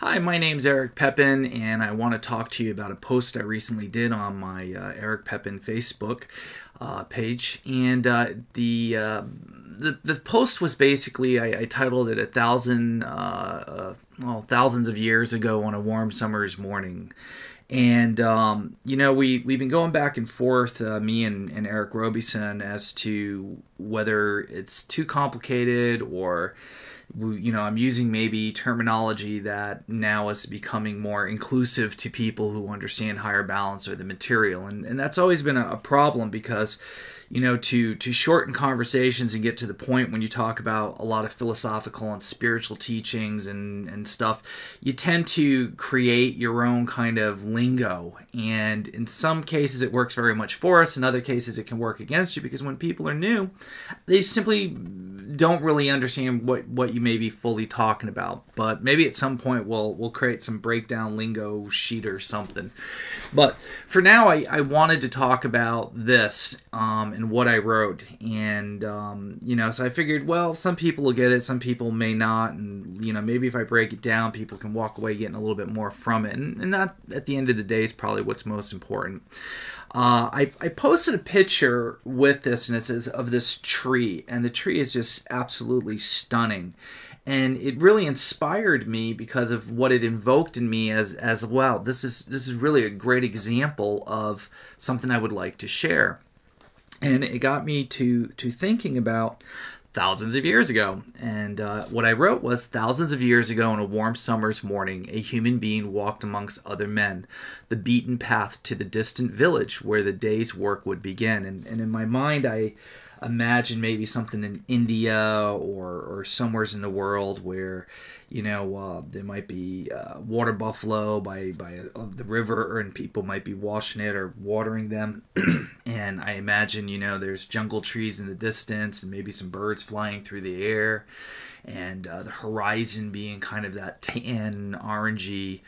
Hi, my name's Eric Pepin, and I want to talk to you about a post I recently did on my Eric Pepin Facebook page. And the post was basically I titled it thousands of years ago on a warm summer's morning. And we've been going back and forth, me and Eric Robison, as to whether it's too complicated or I'm using maybe terminology that now is becoming more inclusive to people who understand higher balance or the material. And that's always been a problem because, to shorten conversations and get to the point when you talk about a lot of philosophical and spiritual teachings and stuff, you tend to create your own kind of lingo. And in some cases, it works very much for us. In other cases, it can work against you because when people are new, they simply don't really understand what you may be fully talking about. But maybe at some point we'll create some breakdown lingo sheet or something. But for now, I wanted to talk about this and what I wrote. And, so I figured, well, some people will get it, some people may not. And, maybe if I break it down, people can walk away getting a little bit more from it. And that, at the end of the day, is probably what's most important. I posted a picture with this, and it's of this tree, and the tree is just absolutely stunning. And it really inspired me because of what it invoked in me as wow, this is really a great example of something I would like to share. And it got me to thinking about thousands of years ago. And what I wrote was, thousands of years ago on a warm summer's morning, a human being walked amongst other men, the beaten path to the distant village where the day's work would begin. And in my mind, I imagine maybe something in India or somewheres in the world where, there might be water buffalo by the river, and people might be washing it or watering them. And I imagine, there's jungle trees in the distance and maybe some birds flying through the air, and the horizon being kind of that tan, orangey,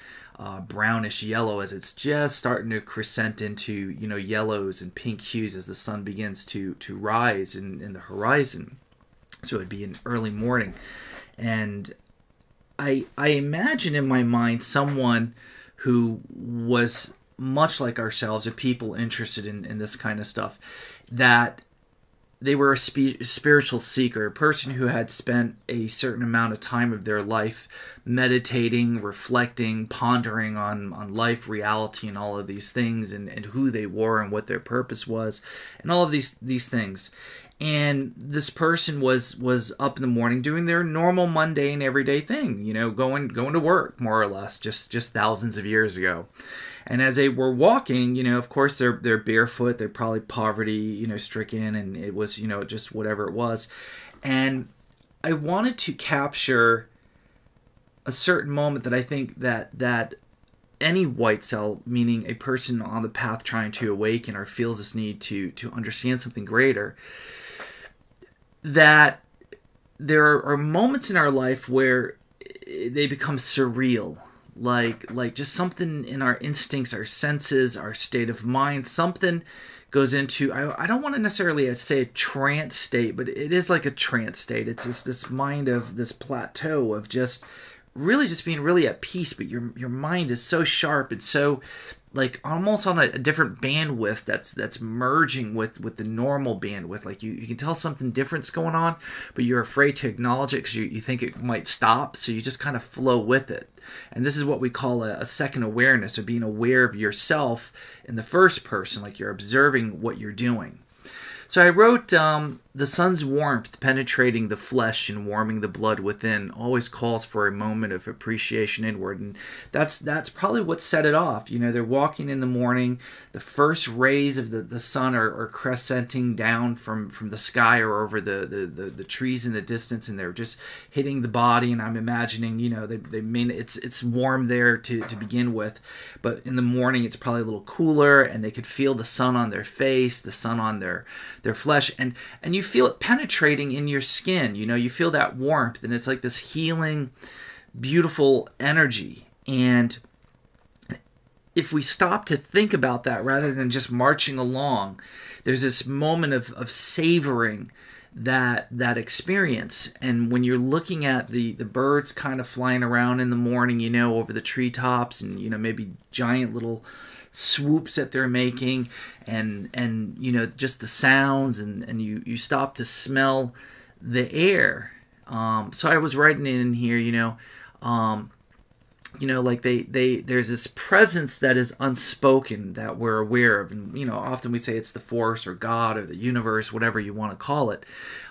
brownish yellow as it's just starting to crescent into, yellows and pink hues as the sun begins to rise in the horizon. So it'd be an early morning. And I imagine in my mind someone who was much like ourselves, or people interested in this kind of stuff, that they were a spiritual seeker, a person who had spent a certain amount of time of their life meditating, reflecting, pondering on life, reality, and all of these things, and who they were and what their purpose was, and all of these things. And this person was up in the morning doing their normal, mundane, everyday thing, going to work, more or less, just thousands of years ago. And as they were walking, of course, they're barefoot. They're probably poverty, stricken, and it was, just whatever it was. And I wanted to capture a certain moment that I think that any white cell, meaning a person on the path trying to awaken or feels this need to understand something greater, that there are moments in our life where they become surreal. Like just something in our instincts, our senses, our state of mind, something goes into, I don't want to necessarily say a trance state, but it is like a trance state. It's just this mind of this plateau of just being really at peace, but your mind is so sharp and so like almost on a different bandwidth that's merging with the normal bandwidth. Like you can tell something different's going on, but you're afraid to acknowledge it because you think it might stop, so you just kind of flow with it. And this is what we call a second awareness, or being aware of yourself in the first person, like you're observing what you're doing. So I wrote, the sun's warmth penetrating the flesh and warming the blood within always calls for a moment of appreciation inward. And that's probably what set it off. They're walking in the morning. The first rays of the sun are crescenting down from the sky or over the trees in the distance, and they're just hitting the body. And I'm imagining, they mean it's warm there to begin with, but in the morning it's probably a little cooler, and they could feel the sun on their face, the sun on their flesh, and you feel it penetrating in your skin. You feel that warmth, and it's like this healing, beautiful energy. And if we stop to think about that rather than just marching along, there's this moment of savoring that experience. And when you're looking at the birds kind of flying around in the morning, over the treetops, and maybe giant little swoops that they're making, and just the sounds, and you stop to smell the air. So I was writing in here, like there's this presence that is unspoken that we're aware of, and often we say it's the force or God or the universe, whatever you want to call it.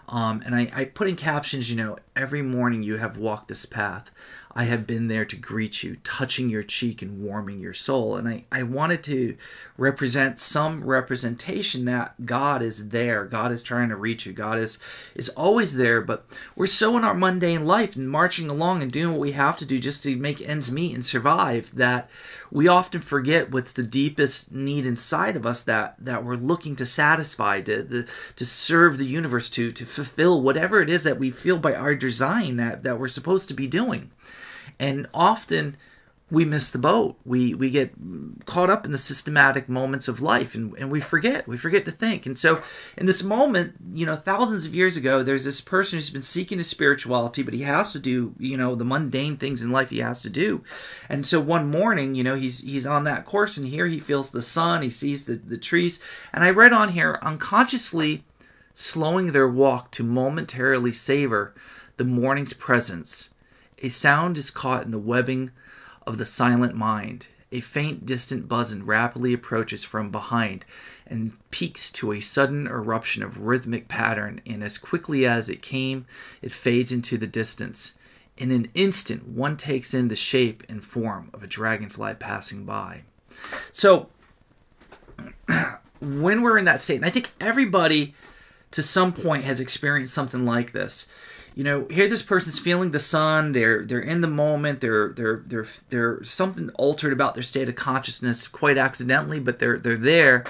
And I put in captions, every morning you have walked this path. I have been there to greet you, touching your cheek and warming your soul. And I wanted to represent some representation that God is there. God is trying to reach you. God is always there, but we're so in our mundane life and marching along and doing what we have to do just to make ends meet and survive that we often forget what's the deepest need inside of us that we're looking to satisfy, to serve the universe, to fulfill whatever it is that we feel by our design that we're supposed to be doing. And often we miss the boat. We get caught up in the systematic moments of life, and we forget to think. And so in this moment, thousands of years ago, there's this person who's been seeking his spirituality, but he has to do, the mundane things in life he has to do. And so one morning, he's on that course, and here he feels the sun, he sees the trees. And I read on here, unconsciously slowing their walk to momentarily savor the morning's presence. A sound is caught in the webbing of the silent mind. A faint, distant buzzing rapidly approaches from behind and peaks to a sudden eruption of rhythmic pattern, and as quickly as it came, it fades into the distance. In an instant, one takes in the shape and form of a dragonfly passing by. So, when we're in that state, and I think everybody to some point has experienced something like this. Here this person's feeling the sun. They're in the moment. They're something altered about their state of consciousness, quite accidentally, but they're there.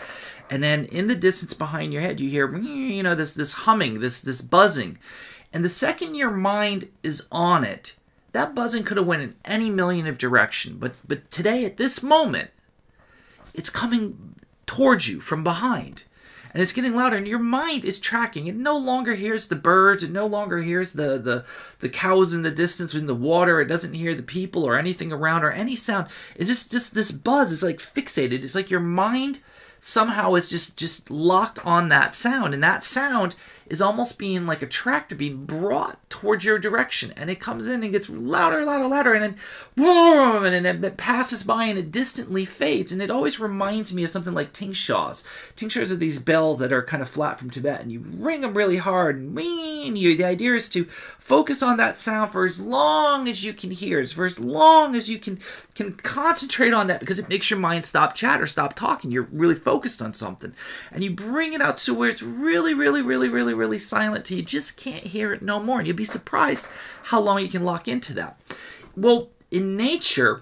And then in the distance behind your head, you hear this humming, this buzzing. And the second your mind is on it, that buzzing could have went in any million of direction. But today, at this moment, it's coming towards you from behind. And it's getting louder, and your mind is tracking. It no longer hears the birds. It no longer hears the cows in the distance in the water. It doesn't hear the people or anything around or any sound. It's just this buzz is like fixated. It's like your mind somehow is just locked on that sound. And that sound is almost being like a tractor being brought towards your direction. And it comes in and gets louder, louder, louder. And then, boom, and then it passes by and it distantly fades. And it always reminds me of something like tingshas. Tingshas are these bells that are kind of flat from Tibet. And you ring them really hard. And the idea is to focus on that sound for as long as you can hear. For as long as you can concentrate on that, because it makes your mind stop chatter, stop talking. You're really focused on something. And you bring it out to where it's really, really, really, really, really silent till you just can't hear it no more. And you'll be surprised how long you can lock into that. Well, in nature,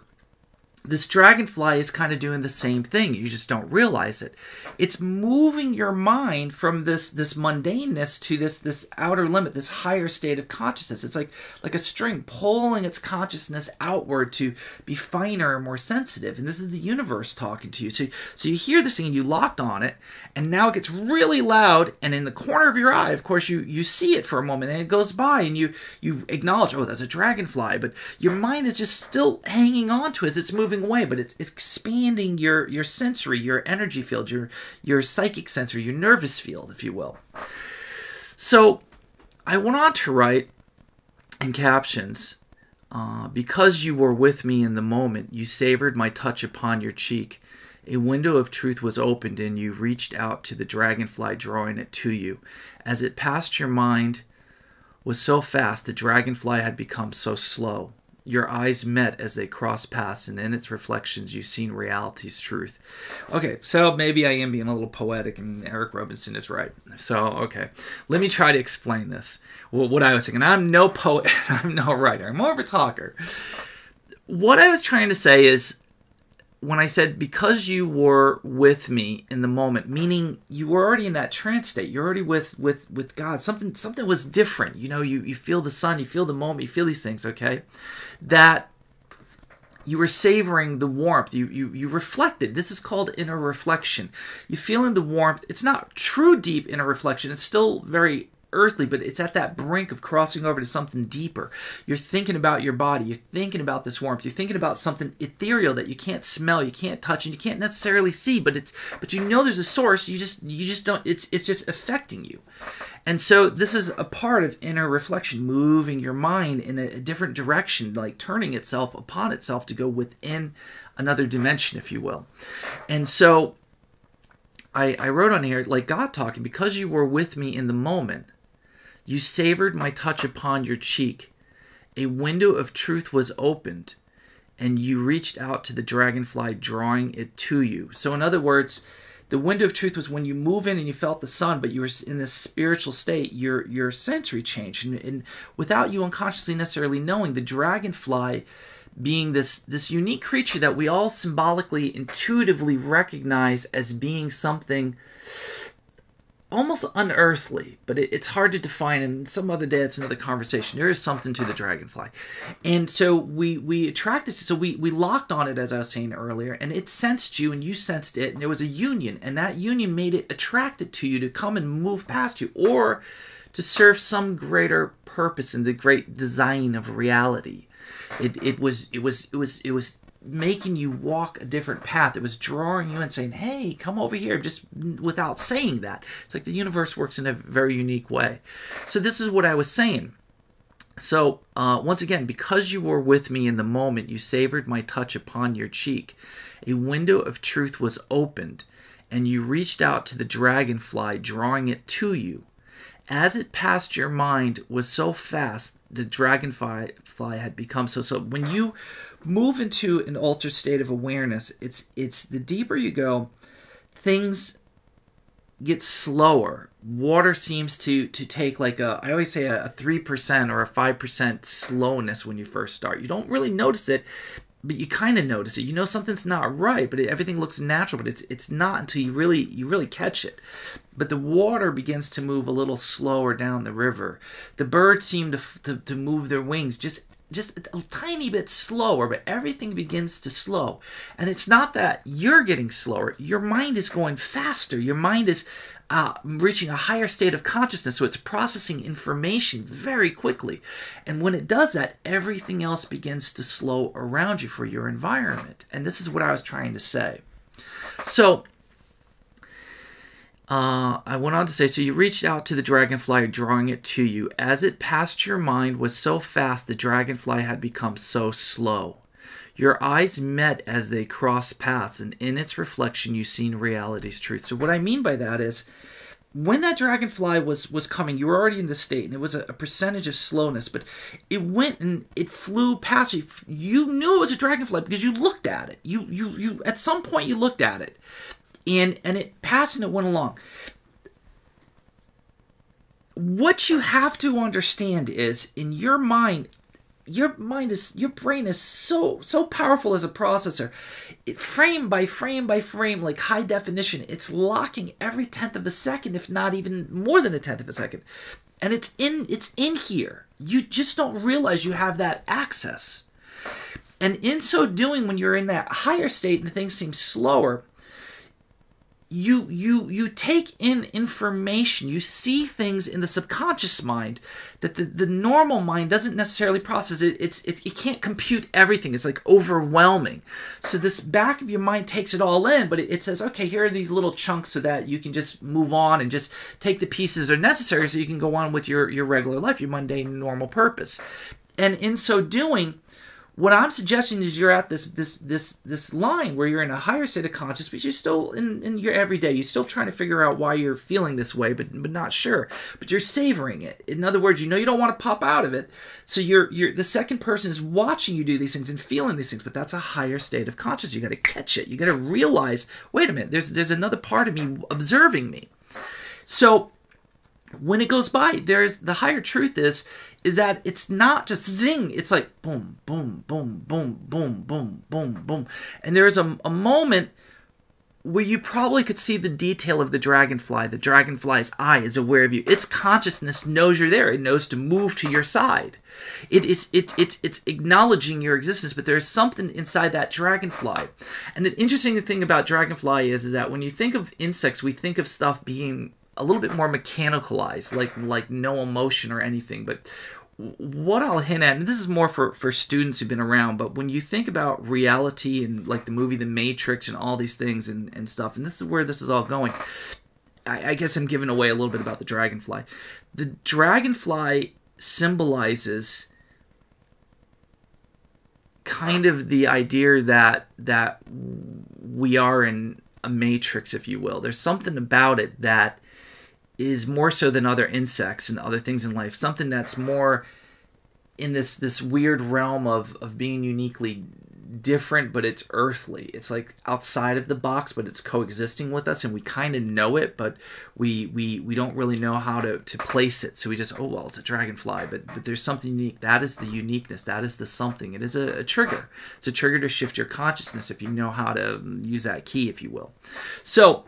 this dragonfly is kind of doing the same thing. You just don't realize it. It's moving your mind from this mundaneness to this outer limit, this higher state of consciousness. It's like a string pulling its consciousness outward to be finer and more sensitive. And this is the universe talking to you. So you hear this thing and you locked on it, and now it gets really loud, and in the corner of your eye, of course, you see it for a moment, and it goes by, and you acknowledge, oh, that's a dragonfly, but your mind is just still hanging on to it as it's moving away, but it's expanding your sensory, your energy field, your psychic sensory, your nervous field, if you will. So I went on to write in captions, because you were with me in the moment, you savored my touch upon your cheek. A window of truth was opened, and you reached out to the dragonfly, drawing it to you. As it passed your mind was so fast, the dragonfly had become so slow. Your eyes met as they crossed paths, and in its reflections you seen reality's truth. Okay, so maybe I am being a little poetic, and Eric Robinson is right. So, okay, let me try to explain this. What I was thinking. I'm no poet, I'm no writer. I'm more of a talker. What I was trying to say is, when I said, because you were with me in the moment, meaning you were already in that trance state, you're already with God, something was different. You feel the sun, you feel the moment, you feel these things, okay? That you were savoring the warmth, you reflected. This is called inner reflection. You feel in the warmth. It's not true deep inner reflection. It's still very earthly, but it's at that brink of crossing over to something deeper. You're thinking about your body. You're thinking about this warmth. You're thinking about something ethereal that you can't smell, you can't touch, and you can't necessarily see, but you know there's a source. You just don't. It's just affecting you. And so this is a part of inner reflection, moving your mind in a different direction, like turning itself upon itself to go within another dimension, if you will. And so I wrote on here, like God talking, because you were with me in the moment, you savored my touch upon your cheek. A window of truth was opened, and you reached out to the dragonfly, drawing it to you. So in other words, the window of truth was when you move in and you felt the sun, but you were in this spiritual state, your sensory changed. And without you unconsciously necessarily knowing, the dragonfly being this unique creature that we all symbolically, intuitively recognize as being something almost unearthly, but it's hard to define, and some other day it's another conversation. There is something to the dragonfly. And so we attracted, so we locked on it, as I was saying earlier, and it sensed you and you sensed it, and there was a union, and that union made it attracted to you to come and move past you, or to serve some greater purpose in the great design of reality. It was making you walk a different path. It was drawing you and saying, hey, come over here, just without saying that. It's like the universe works in a very unique way. So this is what I was saying. So once again, because you were with me in the moment, you savored my touch upon your cheek. A window of truth was opened, and you reached out to the dragonfly, drawing it to you. As it passed your mind was so fast, the dragonfly had become so. When you move into an altered state of awareness, it's the deeper you go, things get slower. Water seems to take like I always say a 3% or a 5% slowness when you first start. You don't really notice it, but you kind of notice it. You know something's not right, but everything looks natural, but it's not until you really catch it. But the water begins to move a little slower down the river. The birds seem to move their wings just a tiny bit slower, but everything begins to slow. And it's not that you're getting slower. Your mind is going faster. Your mind is reaching a higher state of consciousness, so it's processing information very quickly. And when it does that, everything else begins to slow around you for your environment. And this is what I was trying to say. So I went on to say, so you reached out to the dragonfly, drawing it to you. As it passed your mind was so fast, the dragonfly had become so slow. Your eyes met as they crossed paths, and in its reflection you seen reality's truth. So what I mean by that is, when that dragonfly was coming, you were already in this state, and it was a percentage of slowness, but it went and it flew past you. You knew it was a dragonfly because you looked at it. You at some point you looked at it. And it passed and it went along. What you have to understand is, in your mind, your brain is so powerful as a processor. Frame by frame by frame, like high definition, it's locking every 1/10 of a second, if not even more than a 1/10 of a second. And it's in here. You just don't realize you have that access. And in so doing, when you're in that higher state and things seem slower, you take in information. You see things in the subconscious mind that the normal mind doesn't necessarily process. It can't compute everything. It's like overwhelming. So this back of your mind takes it all in, but it says, okay, here are these little chunks so that you can just move on and just take the pieces that are necessary so you can go on with your regular life, your mundane normal purpose. And in so doing, what I'm suggesting is you're at this line where you're in a higher state of consciousness, but you're still in your everyday. You're still trying to figure out why you're feeling this way, but not sure. But you're savoring it. In other words, you know you don't want to pop out of it. So you're the second person is watching you do these things and feeling these things, but that's a higher state of consciousness. You got to catch it. You got to realize, wait a minute, there's another part of me observing me. So when it goes by, there's the higher truth is that it's not just zing. It's like boom, boom, boom, boom, boom, boom, boom, boom. And there's a moment where you probably could see the detail of the dragonfly. The dragonfly's eye is aware of you. Its consciousness knows you're there. It knows to move to your side. It's acknowledging your existence, but there's something inside that dragonfly. And the interesting thing about dragonfly is that when you think of insects, we think of stuff being a little bit more mechanicalized, like no emotion or anything. But what I'll hint at, and this is more for students who've been around, but when you think about reality and like the movie The Matrix and all these things and stuff, and this is where this is all going, I guess I'm giving away a little bit about the dragonfly. The dragonfly symbolizes kind of the idea that we are in a matrix, if you will. There's something about it that is more so than other insects and other things in life. Something that's more in this weird realm of being uniquely different, but it's earthly. It's like outside of the box, but it's coexisting with us, and we kind of know it, but we don't really know how to place it. So we just, oh, well, it's a dragonfly, but there's something unique. That is the uniqueness. That is the something. It is a trigger. It's a trigger to shift your consciousness if you know how to use that key, if you will. So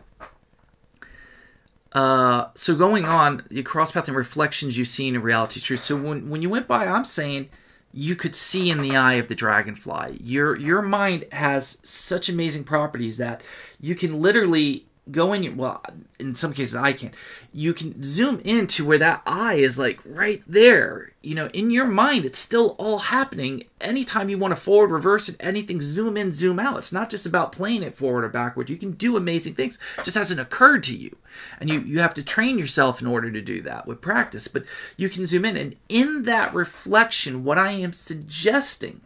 going on, the cross-pathing reflections you see in reality truth. So when you went by, I'm saying you could see in the eye of the dragonfly. Your mind has such amazing properties that you can literally go in, well, in some cases I can. You can zoom into where that eye is, like right there. You know, in your mind, it's still all happening. Anytime you want to forward, reverse it, anything, zoom in, zoom out. It's not just about playing it forward or backward. You can do amazing things. It just hasn't occurred to you. And you have to train yourself in order to do that with practice. But you can zoom in. And in that reflection, what I am suggesting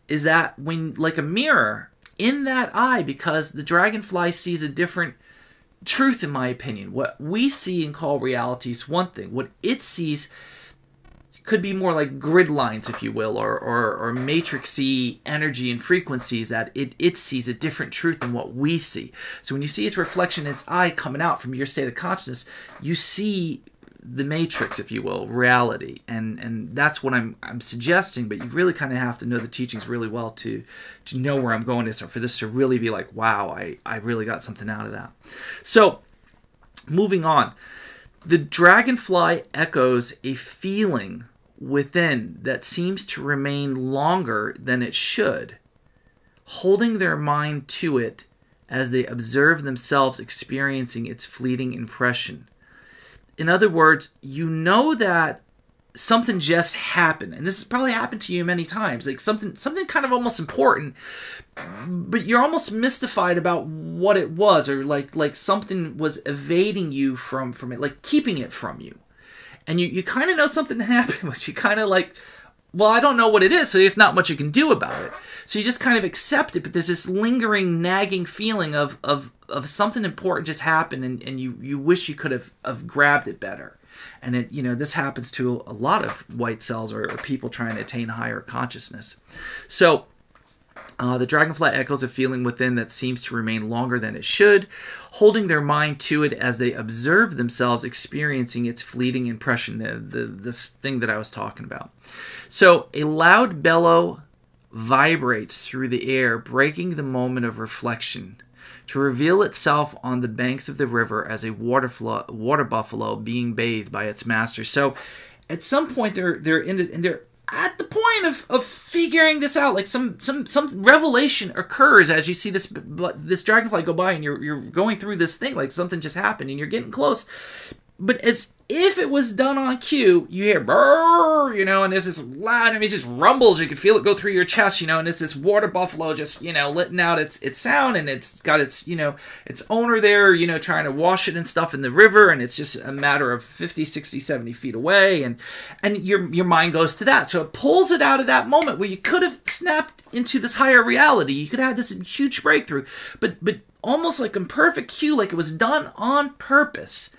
is that when, like a mirror, in that eye, because the dragonfly sees a different truth, in my opinion. What we see and call reality is one thing. What it sees could be more like grid lines, if you will, or matrixy energy and frequencies that it sees a different truth than what we see. So when you see its reflection in its eye coming out from your state of consciousness, you see the matrix, if you will, reality. And that's what I'm suggesting, but you really kind of have to know the teachings really well to know where I'm going to start, for this to really be like, wow, I really got something out of that. So moving on, the dragonfly echoes a feeling within that seems to remain longer than it should, holding their mind to it as they observe themselves experiencing its fleeting impression. In other words, you know that something just happened, and this has probably happened to you many times, like something kind of almost important, but you're almost mystified about what it was, or like something was evading you from it, like keeping it from you. And you kind of know something happened, but you kind of like, well, I don't know what it is, so there's not much you can do about it. So you just kind of accept it, but there's this lingering, nagging feeling of something important just happened, and you wish you could have grabbed it better. And this happens to a lot of white cells or people trying to attain higher consciousness. So the dragonfly echoes a feeling within that seems to remain longer than it should, holding their mind to it as they observe themselves experiencing its fleeting impression, this thing that I was talking about. So a loud bellow vibrates through the air, breaking the moment of reflection, to reveal itself on the banks of the river as a water buffalo being bathed by its master. So at some point they're in this, and they're at the point of figuring this out. Like some revelation occurs as you see this dragonfly go by, and you're going through this thing like something just happened, and you're getting close. But as if it was done on cue, you hear brrr, and there's this loud, it just rumbles. You can feel it go through your chest, and it's this water buffalo just, letting out its sound, and it's got its owner there, trying to wash it and stuff in the river, and it's just a matter of 50, 60, 70 feet away, and your mind goes to that. So it pulls it out of that moment where you could have snapped into this higher reality. You could have had this huge breakthrough, but almost like in perfect cue, like it was done on purpose.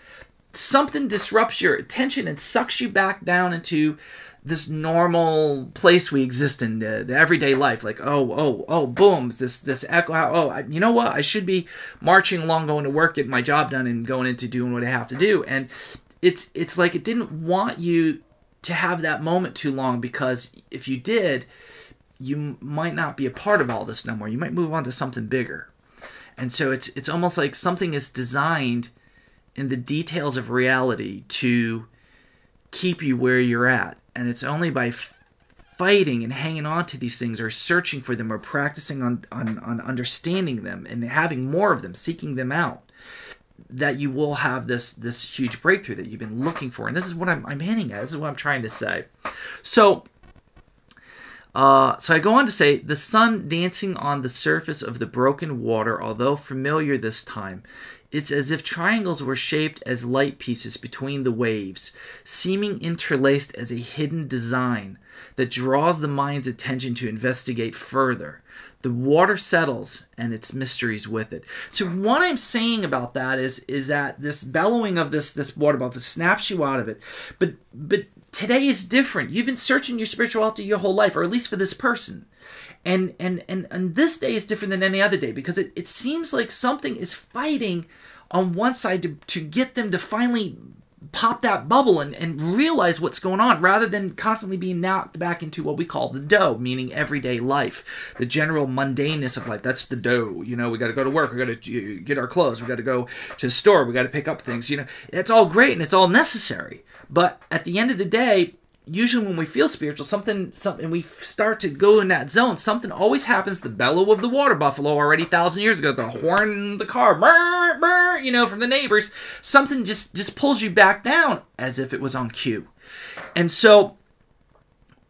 Something disrupts your attention and sucks you back down into this normal place we exist in, the everyday life. Like, oh, boom, this echo. You know what? I should be marching along, going to work, getting my job done, and going into doing what I have to do. And it's like it didn't want you to have that moment too long, because if you did, you might not be a part of all this no more. You might move on to something bigger. And so it's almost like something is designed in the details of reality to keep you where you're at. And it's only by fighting and hanging on to these things, or searching for them, or practicing on understanding them and having more of them, seeking them out, that you will have this huge breakthrough that you've been looking for. And this is what I'm hinting at. This is what I'm trying to say. So I go on to say, the sun dancing on the surface of the broken water, although familiar this time, it's as if triangles were shaped as light pieces between the waves, seeming interlaced as a hidden design that draws the mind's attention to investigate further. The water settles and its mysteries with it. So what I'm saying about that is that this bellowing of this water bubble snaps you out of it. But today is different. You've been searching your spirituality your whole life, or at least for this person. And this day is different than any other day, because it seems like something is fighting on one side to get them to finally pop that bubble and realize what's going on, rather than constantly being knocked back into what we call the dough, meaning everyday life, the general mundaneness of life. That's the dough. We got to go to work, we got to get our clothes, we got to go to the store, we got to pick up things. It's all great and it's all necessary, but at the end of the day, usually when we feel spiritual, something, and we start to go in that zone, something always happens. The bellow of the water buffalo already 1,000 years ago, the horn in the car, brr, brr, from the neighbors, something just pulls you back down as if it was on cue. And so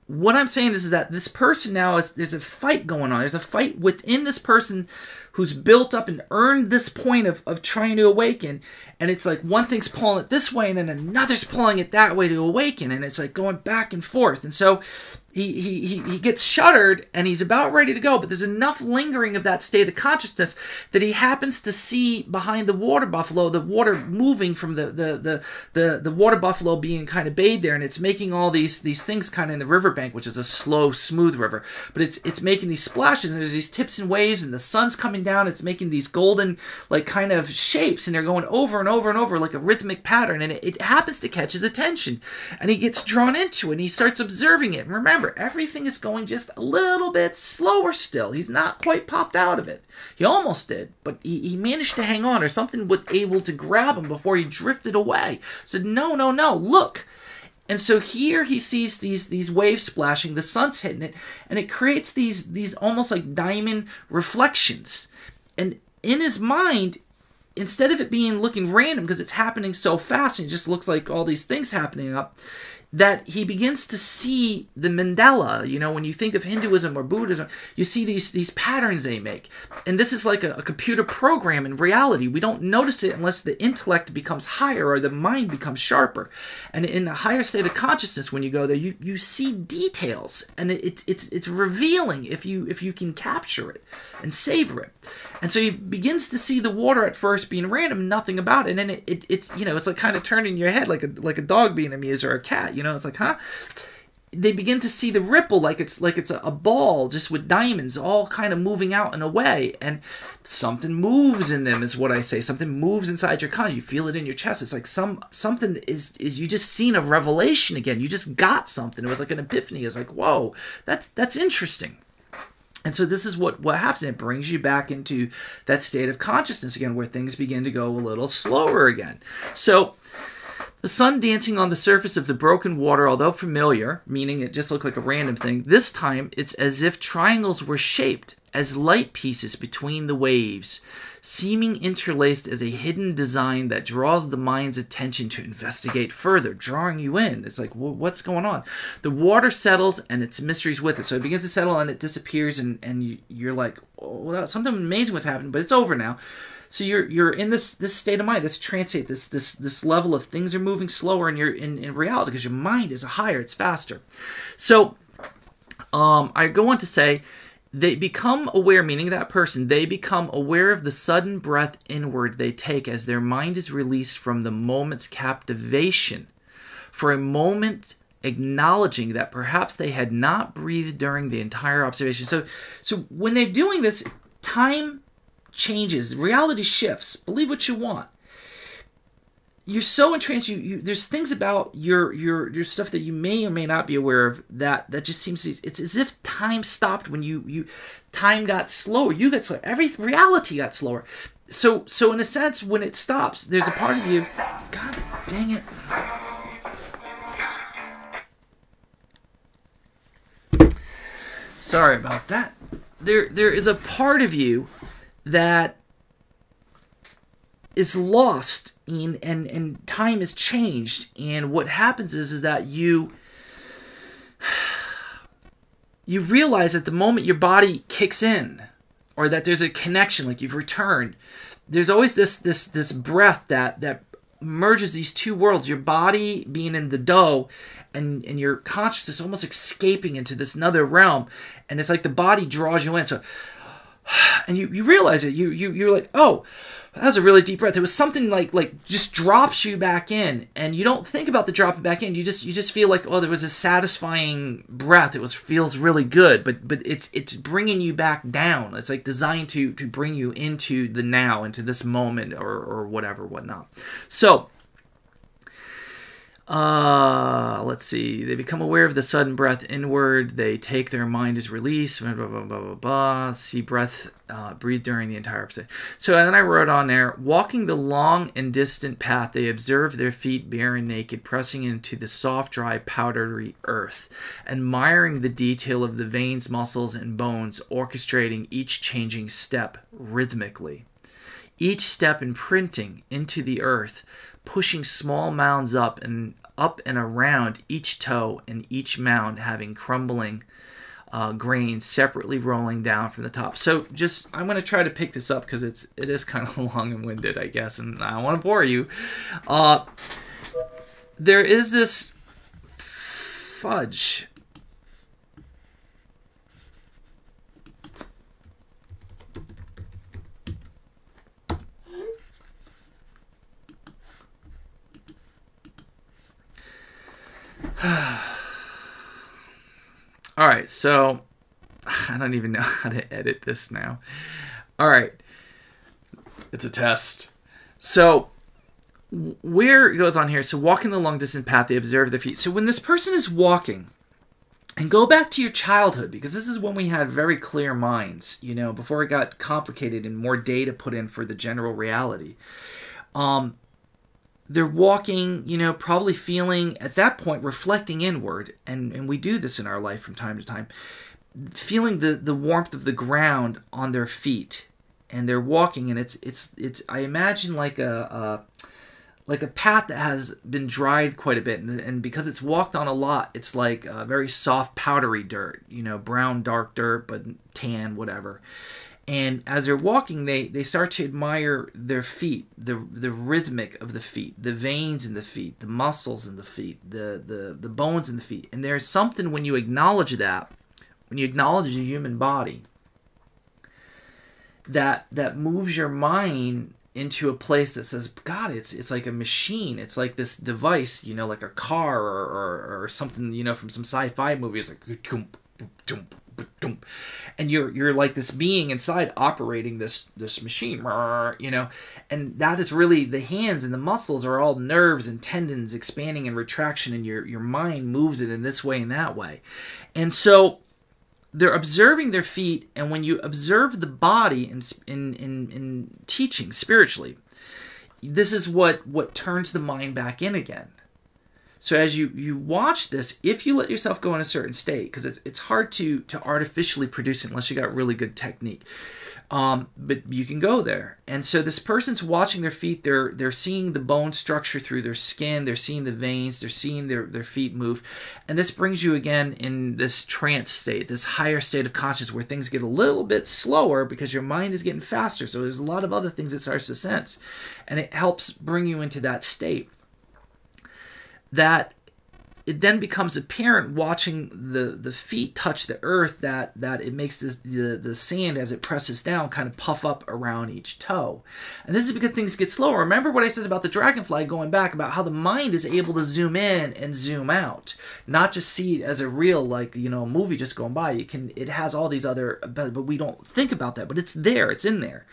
what I'm saying is that this person now, there's a fight going on. There's a fight within this person who's built up and earned this point of trying to awaken. And it's like one thing's pulling it this way and then another's pulling it that way to awaken. And it's like going back and forth. And so he gets shuddered and he's about ready to go, but there's enough lingering of that state of consciousness that he happens to see behind the water buffalo, the water moving from the water buffalo being kind of bathed there, and it's making all these things kind of in the riverbank, which is a slow, smooth river, but it's making these splashes, and there's these tips and waves, and the sun's coming down, it's making these golden like kind of shapes, and they're going over and over and over like a rhythmic pattern, and it happens to catch his attention, and he gets drawn into it, and he starts observing it. And remember, everything is going just a little bit slower still. He's not quite popped out of it. He almost did, but he managed to hang on, or something was able to grab him before he drifted away. Said, no, look. And so here he sees these waves splashing, the sun's hitting it, and it creates these almost like diamond reflections. And in his mind, instead of it being looking random because it's happening so fast and it just looks like all these things happening up, that he begins to see the mandala. When you think of Hinduism or Buddhism, you see these patterns they make. And this is like a computer program in reality. We don't notice it unless the intellect becomes higher or the mind becomes sharper. And in a higher state of consciousness, when you go there, you see details. And it's revealing if you can capture it and savor it. And so he begins to see the water at first being random, nothing about it. And then it's like kind of turning your head like a dog being amused, or a cat. It's like, huh? They begin to see the ripple like it's a ball just with diamonds all kind of moving out and away, and something moves in them is what I say. Something moves inside your conscious. You feel it in your chest. It's like something is you just seen a revelation again. You just got something. It was like an epiphany. It's like, whoa, that's interesting. And so this is what happens. It brings you back into that state of consciousness again, where things begin to go a little slower again. So the sun dancing on the surface of the broken water, although familiar, meaning it just looked like a random thing, this time it's as if triangles were shaped as light pieces between the waves, seeming interlaced as a hidden design that draws the mind's attention to investigate further, drawing you in. It's like, what's going on? The water settles and its mysteries with it. So it begins to settle and it disappears, and you're like, oh, well, something amazing was happening, but it's over now. So you're in this state of mind, this trance state, this level of things are moving slower, and you're in reality because your mind is higher, it's faster. So I go on to say, they become aware, meaning that person, they become aware of the sudden breath inward they take as their mind is released from the moment's captivation. For a moment, acknowledging that perhaps they had not breathed during the entire observation. So when they're doing this, time changes, reality shifts. Believe what you want. You're so entranced. There's things about your stuff that you may or may not be aware of that just seems. It's as if time stopped when time got slower. You got slower. Every reality got slower. So in a sense, when it stops, there's a part of you. God dang it. Sorry about that. There is a part of you that is lost and time is changed. And what happens is that you realize at the moment your body kicks in, or that there's a connection, like you've returned, there's always this breath that merges these two worlds, your body being in the dough and your consciousness almost escaping into this another realm. And it's like the body draws you in. So, and you realize it. You're like, oh, that was a really deep breath. It was something like just drops you back in, and you don't think about the dropping back in. You just feel like, oh, there was a satisfying breath. It feels really good, but it's bringing you back down. It's like designed to bring you into the now, into this moment, or whatnot. So. Let's see. They become aware of the sudden breath inward. They take their mind as release. Blah, blah, blah, blah, blah, blah. See breath, breathe during the entire episode. So then I wrote on there, walking the long and distant path, they observe their feet bare and naked, pressing into the soft, dry, powdery earth, admiring the detail of the veins, muscles, and bones, orchestrating each changing step rhythmically. Each step imprinting into the earth, pushing small mounds up and around each toe, and each mound having crumbling grains separately rolling down from the top. So I'm going to try to pick this up because it is kind of long and winded, I guess, and I don't want to bore you. There is this fudge. All right, so I don't even know how to edit this now. All right, it's a test. So where it goes on here, so walking the long distance path, they observe their feet. So when this person is walking, and go back to your childhood, because this is when we had very clear minds, before it got complicated and more data put in for the general reality. They're walking, probably feeling, at that point, reflecting inward, and we do this in our life from time to time, feeling the warmth of the ground on their feet, and they're walking, and it's I imagine like a path that has been dried quite a bit, and because it's walked on a lot, it's like a very soft, powdery dirt, brown, dark dirt, but tan, whatever. And as they're walking, they start to admire their feet, the rhythmic of the feet, the veins in the feet, the muscles in the feet, the bones in the feet. And there's something when you acknowledge that, when you acknowledge the human body, that moves your mind into a place that says, God, it's like a machine. It's like this device, like a car or something, from some sci-fi movie. It's like, and you're like this being inside operating this machine, and that is really the hands, and the muscles are all nerves and tendons expanding and retraction, and your mind moves it in this way and that way. And so they're observing their feet, and when you observe the body in teaching spiritually, this is what turns the mind back in again. So as you watch this, if you let yourself go in a certain state, because it's hard to artificially produce it unless you got really good technique, but you can go there. And so this person's watching their feet. They're seeing the bone structure through their skin. They're seeing the veins. They're seeing their feet move. And this brings you again in this trance state, this higher state of consciousness where things get a little bit slower because your mind is getting faster. So there's a lot of other things it starts to sense. And it helps bring you into that state. That it then becomes apparent watching the feet touch the earth that it makes the sand as it presses down kind of puff up around each toe. And this is because things get slower. Remember what I said about the dragonfly going back, about how the mind is able to zoom in and zoom out, not just see it as a real, like, a movie just going by. It has all these other, but we don't think about that, but it's there, it's in there.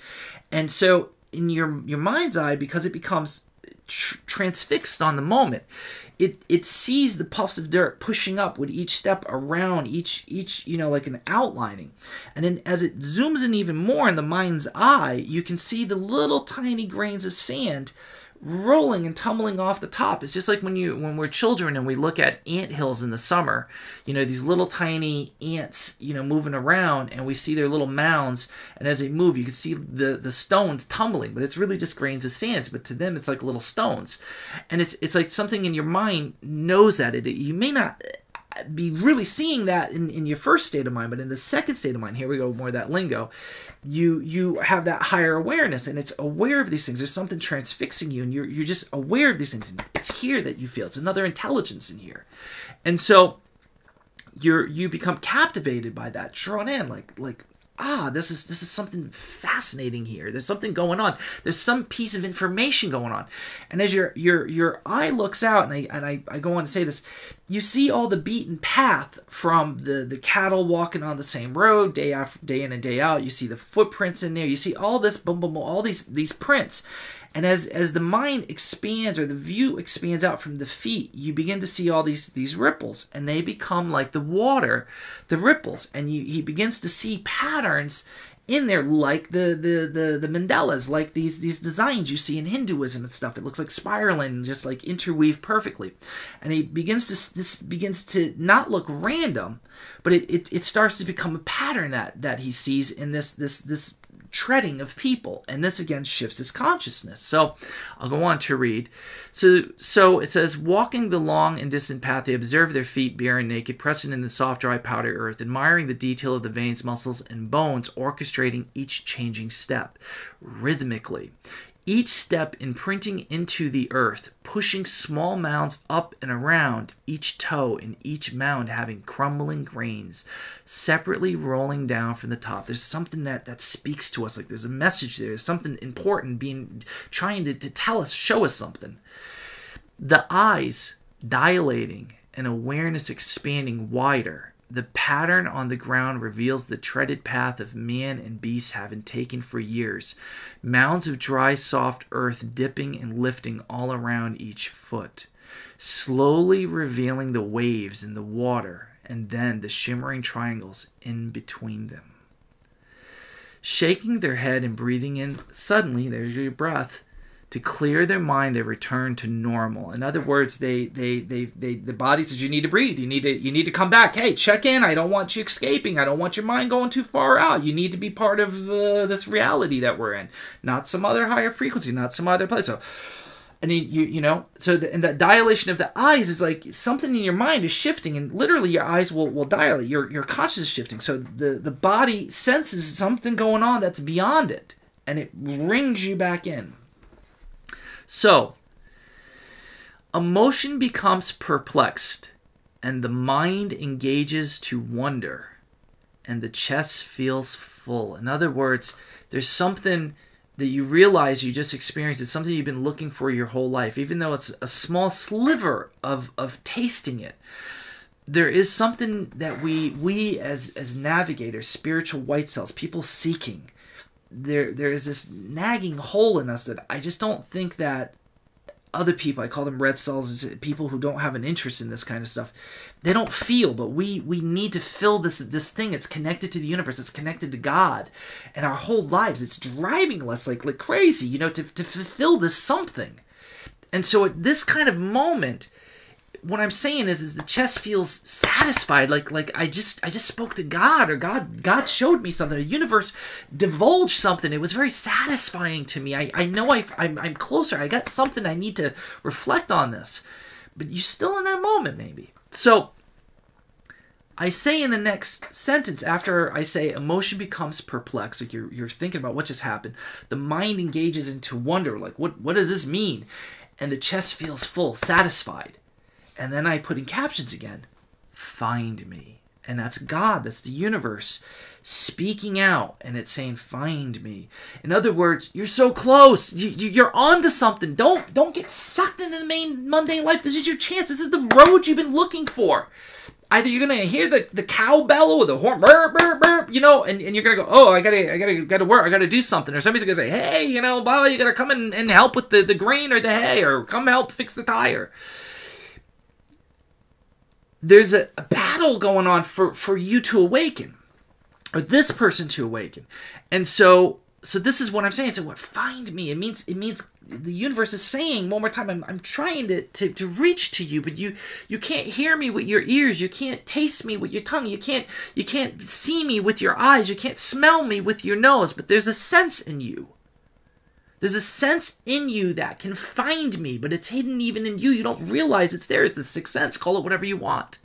And so in your mind's eye, because it becomes transfixed on the moment, it sees the puffs of dirt pushing up with each step around each like an outlining. And then as it zooms in even more in the mind's eye, you can see the little tiny grains of sand rolling and tumbling off the top. It's just like when we're children and we look at ant hills in the summer, these little tiny ants, moving around, and we see their little mounds, and as they move, you can see the stones tumbling, but it's really just grains of sand, but to them it's like little stones. And it's like something in your mind knows that. You may not be really seeing that in your first state of mind, but in the second state of mind, here we go, more of that lingo, you have that higher awareness, and it's aware of these things. There's something transfixing you, and you're just aware of these things. And it's here that you feel. It's another intelligence in here. And so you become captivated by that, drawn in, like this is something fascinating here. There's something going on. There's some piece of information going on. And as your eye looks out, and I go on to say this, you see all the beaten path from the cattle walking on the same road day in and day out. You see the footprints in there. You see all this boom, boom, boom, all these prints. And as the mind expands, or the view expands out from the feet, you begin to see all these ripples, and they become like the water, the ripples, and he begins to see patterns in there, like the mandalas, like these designs you see in Hinduism and stuff. It looks like spiraling, just like interweave perfectly. And he this begins to not look random, but it starts to become a pattern that he sees in this treading of people, and this again shifts his consciousness. So I'll go on to read. So it says, walking the long and distant path, they observe their feet bare and naked, pressing in the soft, dry, powdery earth, admiring the detail of the veins, muscles, and bones, orchestrating each changing step rhythmically. Each step imprinting into the earth, pushing small mounds up and around, each toe in each mound having crumbling grains, separately rolling down from the top. There's something that speaks to us, like there's a message there. There's something important trying to tell us, show us something. The eyes dilating and awareness expanding wider. The pattern on the ground reveals the treaded path of man and beast having taken for years. Mounds of dry, soft earth dipping and lifting all around each foot, slowly revealing the waves in the water, and then the shimmering triangles in between them. Shaking their head and breathing in, suddenly, there's your breath, to clear their mind, they return to normal. In other words, the body says, you need to breathe. You need to come back. Hey, check in. I don't want you escaping. I don't want your mind going too far out. You need to be part of this reality that we're in, not some other higher frequency, not some other place. So, and and that dilation of the eyes is like something in your mind is shifting, and literally your eyes will dilate. Your consciousness is shifting. So the body senses something going on that's beyond it, and it brings you back in. So, emotion becomes perplexed, and the mind engages to wonder, and the chest feels full. In other words, there's something that you realize you just experienced. It's something you've been looking for your whole life, even though it's a small sliver of tasting it. There is something that we as navigators, spiritual white cells, people seeking, there is this nagging hole in us that I just don't think that other people, I call them red cells, people who don't have an interest in this kind of stuff, they don't feel, but we need to fill this thing. It's connected to the universe, it's connected to God, and our whole lives, it's driving us like crazy, to fulfill this something. And so at this kind of moment, what I'm saying is the chest feels satisfied, like I just spoke to God, or God showed me something, the universe divulged something. It was very satisfying to me. I know I'm closer. I got something. I need to reflect on this, but you're still in that moment, maybe. So I say in the next sentence, after I say emotion becomes perplexed, like you're thinking about what just happened, the mind engages into wonder, like what does this mean? And the chest feels full, satisfied. And then I put in captions again, find me. And that's God, that's the universe speaking out, and it's saying, find me. In other words, you're so close. You're onto something. Don't get sucked into the main mundane life. This is your chance. This is the road you've been looking for. Either you're going to hear the cow bellow or the horn, burp, burp, burp, and you're going to go, oh, I gotta work, I gotta do something. Or somebody's going to say, hey, Baba, you got to come in and help with the grain or the hay, or come help fix the tire. There's a battle going on for you to awaken, or this person to awaken. And so So this is what I'm saying. So what? Find me. It means the universe is saying one more time. I'm trying to reach to you, but you can't hear me with your ears. You can't taste me with your tongue. You can't see me with your eyes. You can't smell me with your nose. But there's a sense in you. There's a sense in you that can find me, but it's hidden even in you. You don't realize it's there. It's the sixth sense. Call it whatever you want.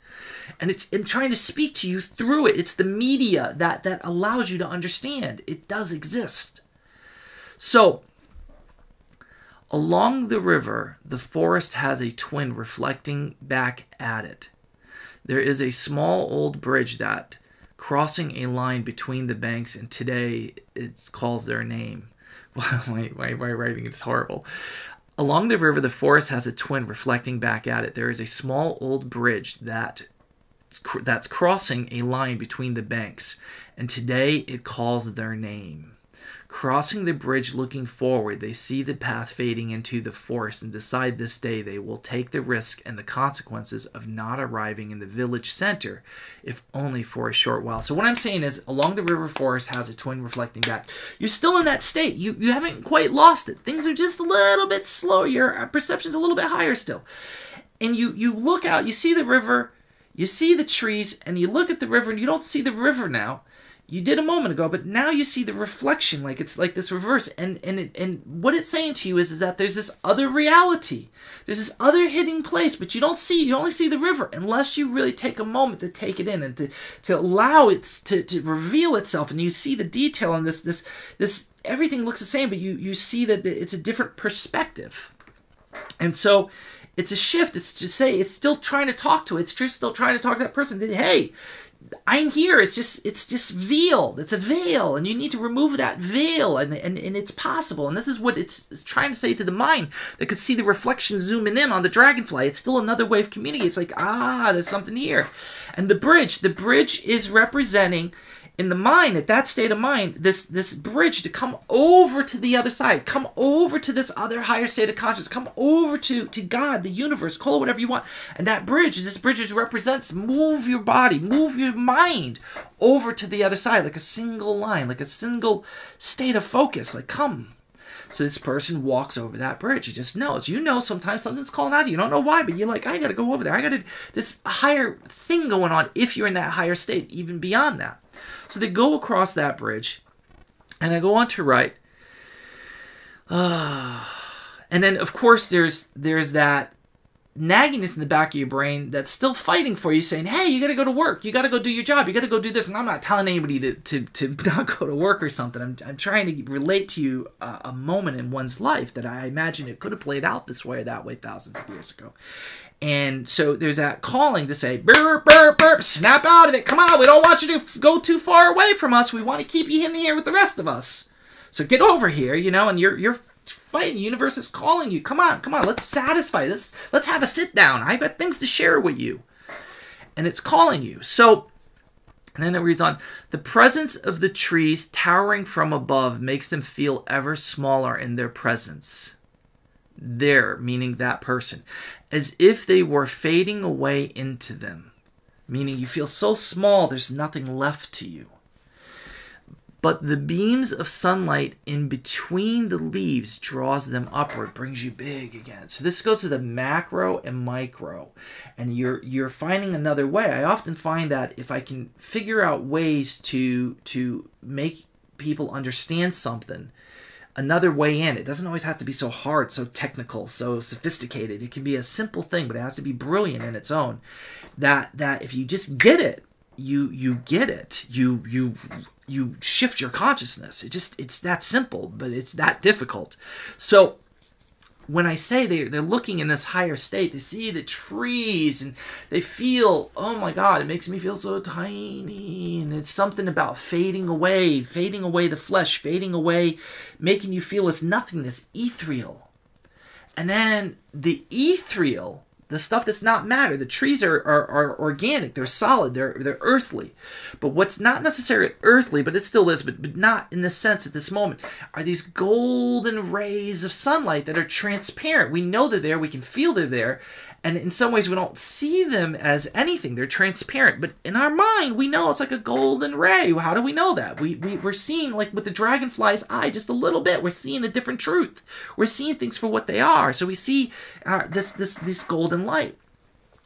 And I'm trying to speak to you through it. It's the media that allows you to understand. It does exist. So, along the river, the forest has a twin reflecting back at it. There is a small old bridge that, crossing a line between the banks, and today it calls their name. My writing is horrible. Along the river, the forest has a twin reflecting back at it. There is a small old bridge that's crossing a line between the banks, and today it calls their name. Crossing the bridge looking forward, they see the path fading into the forest and decide this day they will take the risk and the consequences of not arriving in the village center, if only for a short while. So what I'm saying is, along the river, forest has a twin reflecting back. You're still in that state. You haven't quite lost it. Things are just a little bit slower. Your perception's a little bit higher still. And you look out, you see the river, you see the trees, and you look at the river, and you don't see the river now. You did a moment ago, but now you see the reflection, like it's like this reverse. And what it's saying to you is that there's this other reality. There's this other hidden place, but you only see the river unless you really take a moment to take it in and to allow it to reveal itself. And you see the detail in this everything looks the same, but you see that it's a different perspective. And so it's a shift. It's to say, it's still trying to talk to it. It's still trying to talk to that person. Hey, I'm here. It's just veiled. It's a veil, and you need to remove that veil, and it's possible. And this is what it's trying to say to the mind that could see the reflection zooming in on the dragonfly. It's still another way of communicating. It's like, there's something here. And the bridge is representing, in the mind, at that state of mind, this bridge to come over to the other side, come over to this other higher state of consciousness, come over to God, the universe, call it whatever you want. And this bridge represents, move your body, move your mind over to the other side, like a single line, like a single state of focus, like come. So this person walks over that bridge. He just knows. You know sometimes something's calling out to you. You don't know why, but you're like, I got to go over there. This higher thing going on if you're in that higher state, even beyond that. So they go across that bridge, and I go on to write. And then, of course, there's that nagginess in the back of your brain that's still fighting for you, saying, hey, you got to go to work. You got to go do your job. You got to go do this. And I'm not telling anybody to not go to work or something. I'm trying to relate to you a moment in one's life that I imagine it could have played out this way or that way thousands of years ago. And so there's that calling to say, burp, burp, burp, snap out of it. Come on, we don't want you to go too far away from us. We want to keep you in here with the rest of us. So get over here, and you're fighting. The universe is calling you. Come on, let's satisfy this. Let's have a sit down. I've got things to share with you. And it's calling you. So, and then it reads on, the presence of the trees towering from above makes them feel ever smaller in their presence. There, meaning that person, as if they were fading away into them, meaning you feel so small there's nothing left to you. But the beams of sunlight in between the leaves draws them upward, brings you big again. So this goes to the macro and micro, and you're finding another way. I often find that if I can figure out ways to make people understand something, another way in. It doesn't always have to be so hard, so technical, so sophisticated. It can be a simple thing, but it has to be brilliant in its own. That if you just get it, you get it. You shift your consciousness. It's that simple, but it's that difficult. So when I say they're looking in this higher state, they see the trees and they feel, oh my God, it makes me feel so tiny. And it's something about fading away the flesh, fading away, making you feel this nothingness, ethereal. And then the ethereal, the stuff that's not matter, the trees are organic, they're solid, they're earthly. But what's not necessarily earthly, but it still is, but not in the sense at this moment, are these golden rays of sunlight that are transparent. We know they're there, we can feel they're there, And in some ways, we don't see them as anything. They're transparent. But in our mind, we know it's like a golden ray. How do we know that? We're seeing, like with the dragonfly's eye, just a little bit. We're seeing a different truth. We're seeing things for what they are. So we see this golden light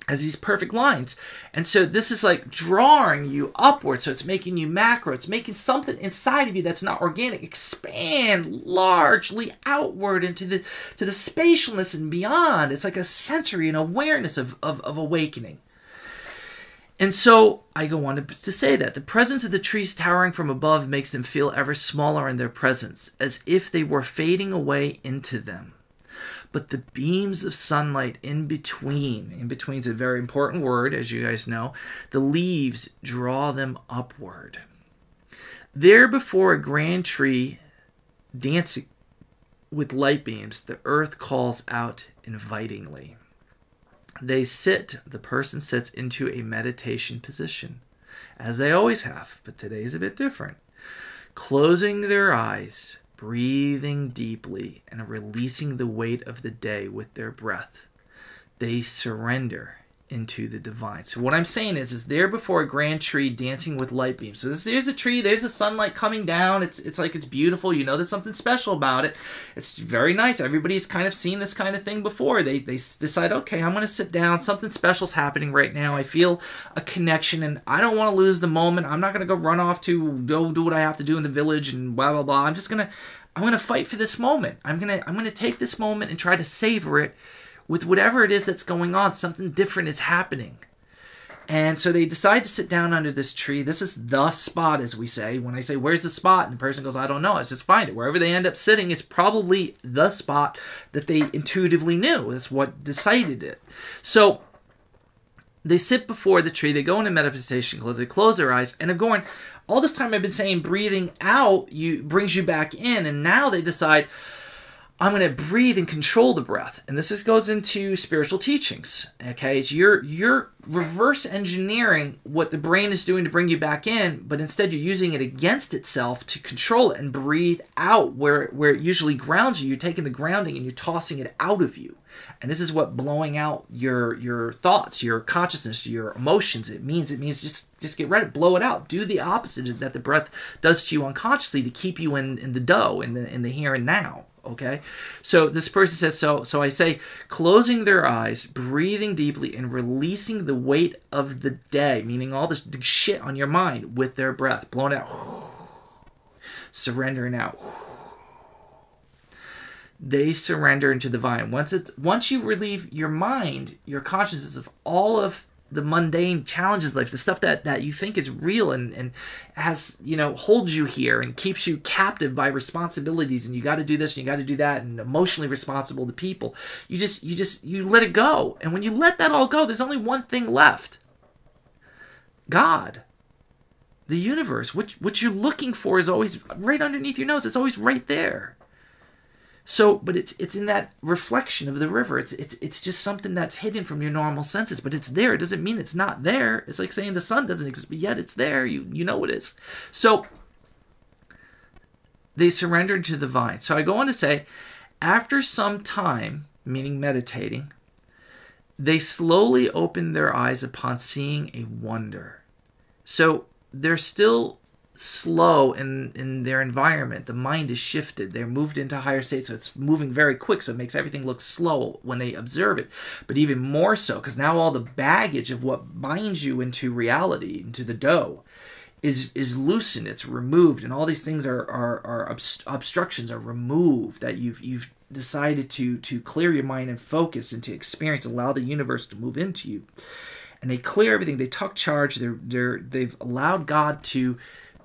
as these perfect lines. And so this is like drawing you upward. So it's making you macro. It's making something inside of you that's not organic expand largely outward into the spatialness and beyond. It's like a sensory and awareness of awakening. And so I go on to say that the presence of the trees towering from above makes them feel ever smaller in their presence, as if they were fading away into them. But the beams of sunlight in between is a very important word, as you guys know, the leaves draw them upward. There before a grand tree dancing with light beams, the earth calls out invitingly. The person sits into a meditation position, as they always have, but today's a bit different. Closing their eyes, breathing deeply, and releasing the weight of the day with their breath, they surrender into the divine. So what I'm saying is there before a grand tree dancing with light beams. So there's a tree, there's the sunlight coming down. It's like it's beautiful. You know there's something special about it. It's very nice. Everybody's kind of seen this kind of thing before. They decide, okay, I'm going to sit down. Something special's happening right now. I feel a connection, and I don't want to lose the moment. I'm not going to go run off to go do what I have to do in the village and blah blah blah. I'm going to fight for this moment. I'm going to take this moment and try to savor it. With whatever it is that's going on, something different is happening. And so they decide to sit down under this tree. This is the spot, as we say. When I say, where's the spot? And the person goes, I don't know. I just find it. Wherever they end up sitting is probably the spot that they intuitively knew. That's what decided it. So they sit before the tree. They go into meditation. They close their eyes. And they're going, all this time I've been saying breathing out brings you back in. And now they decide, I'm going to breathe and control the breath. And this goes into spiritual teachings. Okay, it's you're reverse engineering what the brain is doing to bring you back in, but instead you're using it against itself to control it and breathe out where it usually grounds you. You're taking the grounding and you're tossing it out of you. And this is what blowing out your thoughts, your consciousness, your emotions. It means just get rid of it, blow it out. Do the opposite that the breath does to you unconsciously to keep you in the dough, in the here and now. Okay, so this person says, so I say, closing their eyes, breathing deeply, and releasing the weight of the day, meaning all the shit on your mind with their breath, blowing out, surrendering out. They surrender into the divine. Once you relieve your mind, your consciousness of all of the mundane challenges of life, the stuff that you think is real and has, holds you here and keeps you captive by responsibilities, and you got to do this and you got to do that, and emotionally responsible to people. You let it go. And when you let that all go, there's only one thing left. God. The universe, what you're looking for is always right underneath your nose. It's always right there. So, but it's in that reflection of the river. It's just something that's hidden from your normal senses, but it's there. It doesn't mean it's not there. It's like saying the sun doesn't exist, but yet it's there. You know it is. So they surrendered to the divine. So I go on to say, after some time, meaning meditating, they slowly opened their eyes upon seeing a wonder. So they're still slow in their environment. The mind is shifted. They're moved into higher states, so it's moving very quick, so it makes everything look slow when they observe it. But even more so, because now all the baggage of what binds you into reality, into the dough, is loosened, it's removed, and all these things are obstructions are removed that you've decided to clear your mind and focus and to experience, allow the universe to move into you. And they clear everything. They took charge. They've allowed God to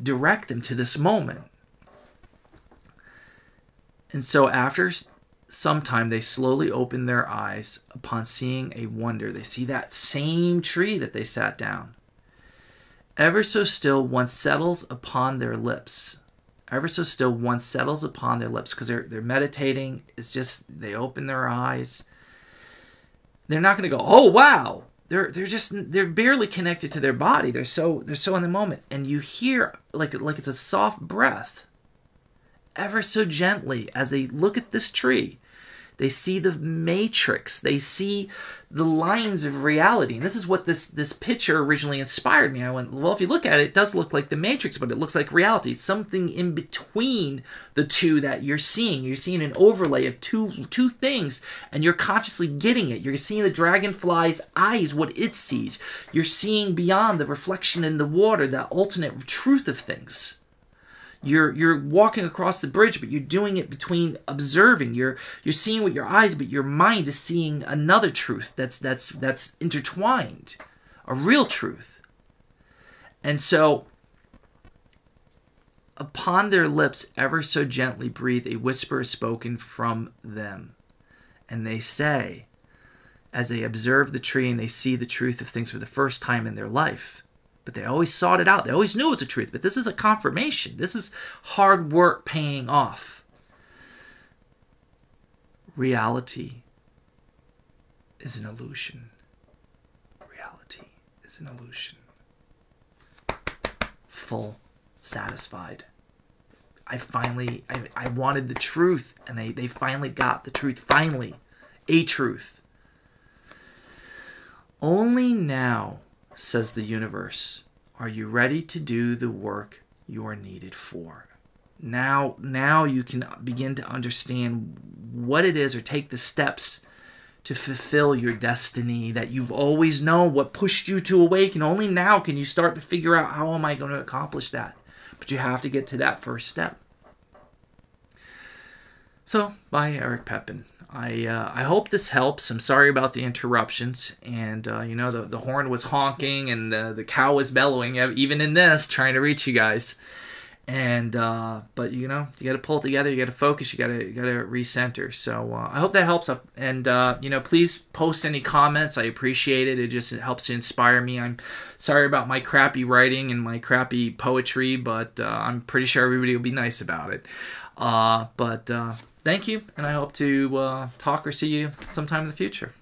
direct them to this moment. And so after some time, they slowly open their eyes upon seeing a wonder. They see that same tree that they sat down. Ever so still, one settles upon their lips. Ever so still, one settles upon their lips, because they're meditating. It's just, they open their eyes. They're not going to go, oh, wow. They're barely connected to their body. They're so in the moment, and you hear like it's a soft breath, ever so gently, as they look at this tree. They see the matrix. They see the lines of reality. And this is what this picture originally inspired me. I went, well, if you look at it, it does look like the matrix, but it looks like reality. It's something in between the two that you're seeing. You're seeing an overlay of two things, and you're consciously getting it. You're seeing the dragonfly's eyes, what it sees. You're seeing beyond the reflection in the water, the ultimate truth of things. You're walking across the bridge, but you're doing it between observing. You're seeing with your eyes, but your mind is seeing another truth that's intertwined, a real truth. And so, upon their lips, ever so gently breathe, a whisper is spoken from them, and they say, as they observe the tree and they see the truth of things for the first time in their life. But they always sought it out. They always knew it was the truth. But this is a confirmation. This is hard work paying off. Reality is an illusion. Reality is an illusion. Full, satisfied. I wanted the truth, and they finally got the truth. Finally, a truth. Only now, says the universe, are you ready to do the work you're needed for? Now you can begin to understand what it is, or take the steps to fulfill your destiny that you've always known, what pushed you to awaken. Only now can you start to figure out, how am I going to accomplish that? But you have to get to that first step. So, by Eric Pepin. I hope this helps. I'm sorry about the interruptions. And, the horn was honking and the cow was bellowing, even in this, trying to reach you guys. And, but, you got to pull it together. You got to focus. You got to recenter. So, I hope that helps. And, please post any comments. I appreciate it. It helps to inspire me. I'm sorry about my crappy writing and my crappy poetry, but I'm pretty sure everybody will be nice about it. Thank you, and I hope to talk or see you sometime in the future.